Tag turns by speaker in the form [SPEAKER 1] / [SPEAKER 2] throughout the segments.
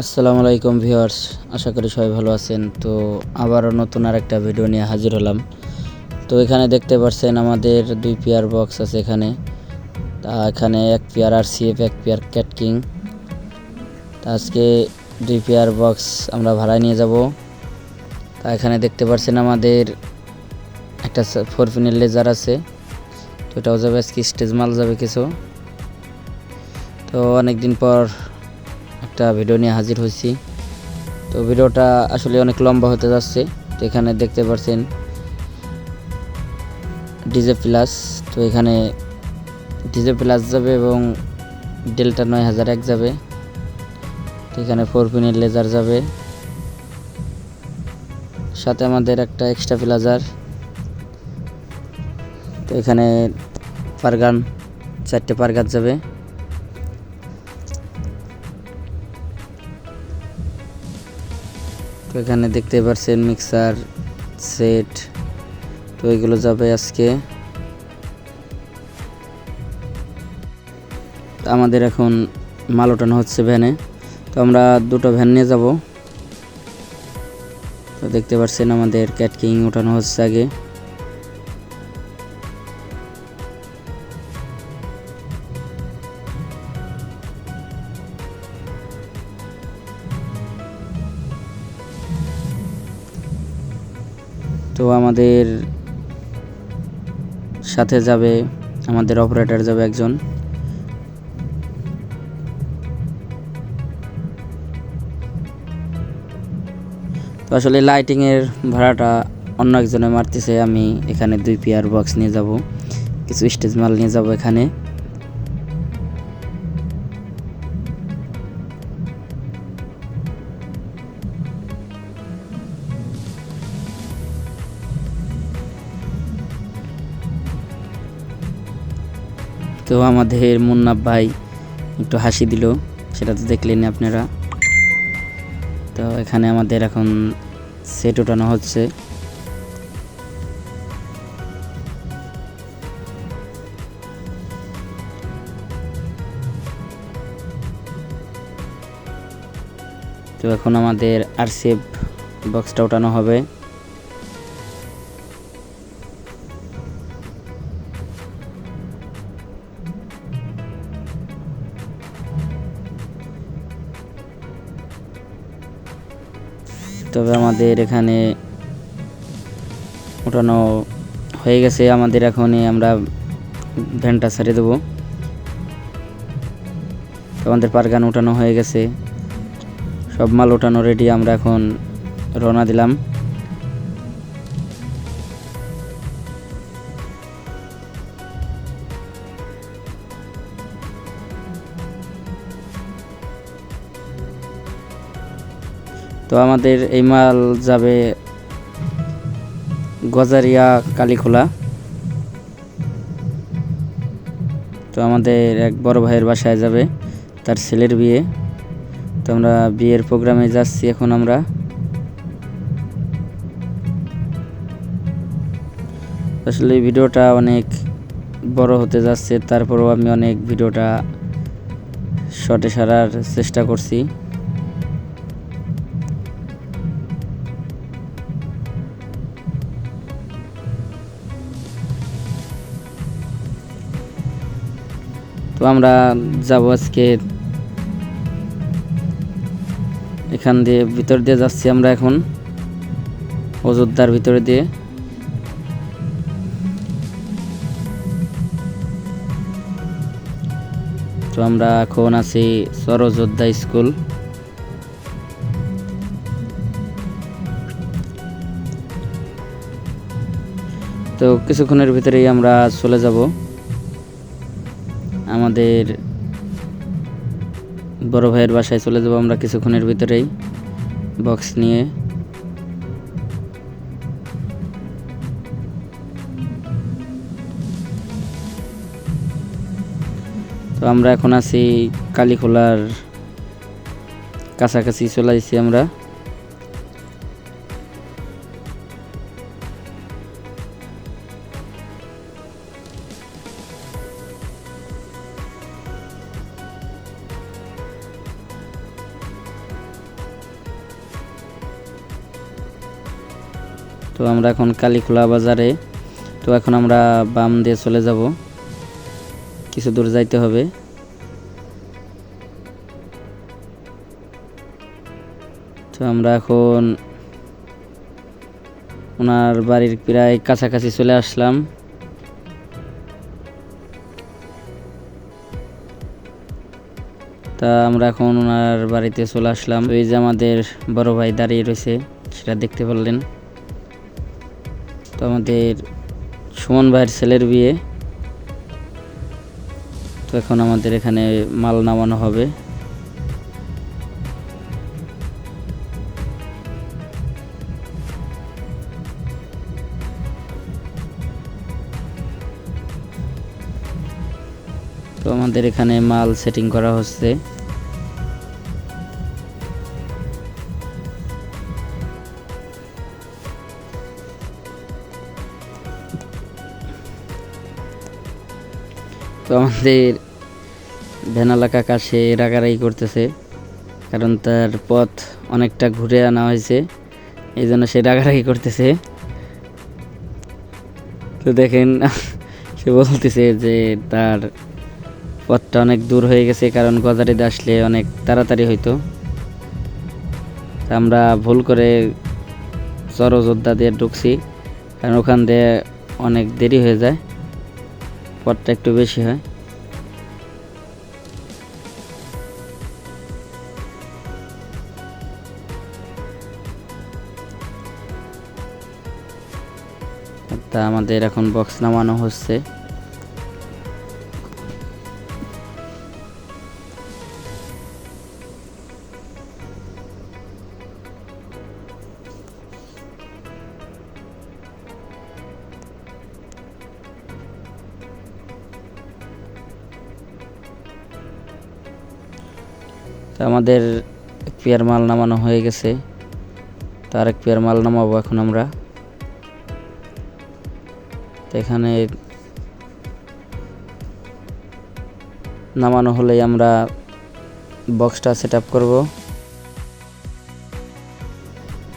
[SPEAKER 1] আসসালামু আলাইকুম ভিউয়ার্স, আশা করি সবাই ভালো আছেন। তো আবারও নতুন আরেকটা ভিডিও নিয়ে হাজির হলাম। তো এখানে দেখতে পাচ্ছেন আমাদের 2 পেয়ার বক্স আছে এখানে। এখানে 1 pair RCF, 1 pair cat king. আজকে 2 পেয়ার বক্স আমরা ভাড়ায় নিয়ে যাব। এখানে দেখতে পাচ্ছেন আমাদের একটা 4 পিনের লেজার আছে। তো এটাও যাবে আজকে, স্টেজ মাল যাবে কিছু। তো অনেকদিন পর একটা ভিডিও নিয়ে হাজির হয়েছি। তো ভিডিওটা আসলে অনেক লম্বা হতে যাচ্ছে। তো এখানে দেখতে পাচ্ছেন ডিজে প্লাস। তো এখানে ডিজে প্লাস যাবে এবং ডেল্টা 9001 যাবে। তো এখানে 4 পিনের লেজার যাবে, সাথে আমাদের একটা এক্সট্রা প্লাজার। তো এখানে পারগান 4টে পারগান যাবে। তো এখানে দেখতে পাচ্ছেন মিক্সার সেট। তো এগুলো যাবে আজকে। আমাদের এখন মাল ওঠানো হচ্ছে ভ্যানে। তো আমরা দুটো ভ্যান নিয়ে যাব। তো দেখতে পাচ্ছেন আমাদের ক্যাট কিং ওঠানো হচ্ছে আগে। তো আমাদের সাথে যাবে আমাদের অপারেটর যাবে একজন। তো আসলে লাইটিংয়ের ভাড়াটা অন্য একজনে মারতেছে। আমি এখানে 2 পেয়ার বক্স নিয়ে যাব, কিছু স্টেজ মাল নিয়ে যাব এখানে। তো আমাদের মুন্নাফ ভাই একটু হাসি দিল, সেটা তো দেখলেন আপনারা। তো এখানে আমাদের এখন সেট ওঠানো হচ্ছে। তো এখন আমাদের আরসিএফ বক্সটা ওঠানো হবে। তবে আমাদের এখানে ওঠানো হয়ে গেছে। আমাদের এখনই আমরা ভ্যানটা ছেড়ে দেবো। আমাদের পারগান ওঠানো হয়ে গেছে, সব মাল ওঠানো রেডি। আমরা এখন রওনা দিলাম। তো আমাদের এই মাল যাবে গজারিয়া কালীখোলা। তো আমাদের এক বড় ভাইয়ের বাসায় যাবে, তার ছেলের বিয়ে। তো আমরা বিয়ের প্রোগ্রামে যাচ্ছি এখন আমরা। আসলে ভিডিওটা অনেক বড় হতে যাচ্ছে, তারপরেও আমি অনেক ভিডিওটা শর্টে সারার চেষ্টা করছি। তো আমরা যাব আজকে এখান দিয়ে, ভিতর দিয়ে যাচ্ছি আমরা এখন অযোধ্যার ভিতরে দিয়ে। তো আমরা এখন আছি সর অযোধ্যা স্কুল। তো কিছুক্ষণের ভিতরেই আমরা চলে যাব আমাদের বড় ভাইয়ের বাসায় চলে যাব আমরা কিছুক্ষণের ভিতরেই বক্স নিয়ে। তো আমরা এখন আছি কালীখোলার কাছাকাছি চলে আসছি আমরা। তো আমরা এখন কালীখোলা বাজারে, তো এখন আমরা বাম দিয়ে চলে যাব, কিছু দূর যাইতে হবে। তো আমরা এখন ওনার বাড়ির প্রায় কাছাকাছি চলে আসলাম। তা আমরা এখন ওনার বাড়িতে চলে আসলাম। এই যে আমাদের বড় ভাই দাঁড়িয়ে রয়েছে, সেটা দেখতে পারলেন। তো আমাদের সুমন ভাইয়ের ছেলের বিয়ে। তো এখন আমাদের এখানে মাল নামানো হবে। তো আমাদের এখানে মাল সেটিং করা হচ্ছে। তো আমাদের ভ্যানালা কাকা সে রাগারাগি করতেছে, কারণ তার পথ অনেকটা ঘুরে আনা হয়েছে, এই জন্য সে রাগারাগি করতেছে। তো দেখেন সে বলতেছে যে তার পথটা অনেক দূর হয়ে গেছে, কারণ গজারিতে আসলে অনেক তাড়াতাড়ি হইতো। আমরা ভুল করে চরযোদ্ধা দিয়ে ঢুকছি, কারণ ওখান দিয়ে অনেক দেরি হয়ে যায়, পথটা একটু বেশি হয়। তা আমাদের এখন বক্স নামানো হচ্ছে। তো আমাদের এক পেয়ার মাল নামানো হয়ে গেছে, তার এক পেয়ার মাল নামাবো এখন আমরা। তো এখানে নামানো হলেই আমরা বক্সটা সেট আপ করবো।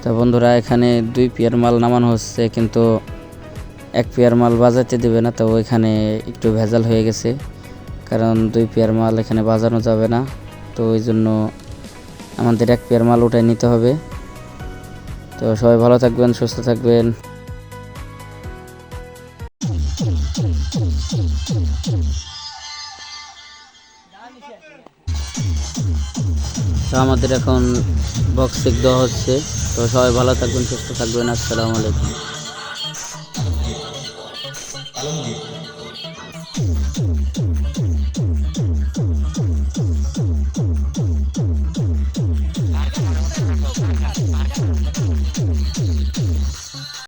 [SPEAKER 1] তা বন্ধুরা, এখানে 2 পেয়ার মাল নামানো হচ্ছে, কিন্তু 1 পেয়ার মাল বাজাতে দেবে না। তো এখানে একটু ভেজাল হয়ে গেছে, কারণ 2 পেয়ার মাল এখানে বাজানো যাবে না। তো ওই জন্য আমাদের 1 পেয়ার মাল উঠাই নিতে হবে। তো সবাই ভালো থাকবেন, সুস্থ থাকবেন। তো আমাদের এখন বক্স চেক দেওয়া হচ্ছে। তো সবাই ভালো থাকবেন, সুস্থ থাকবেন। আসসালামু আলাইকুম।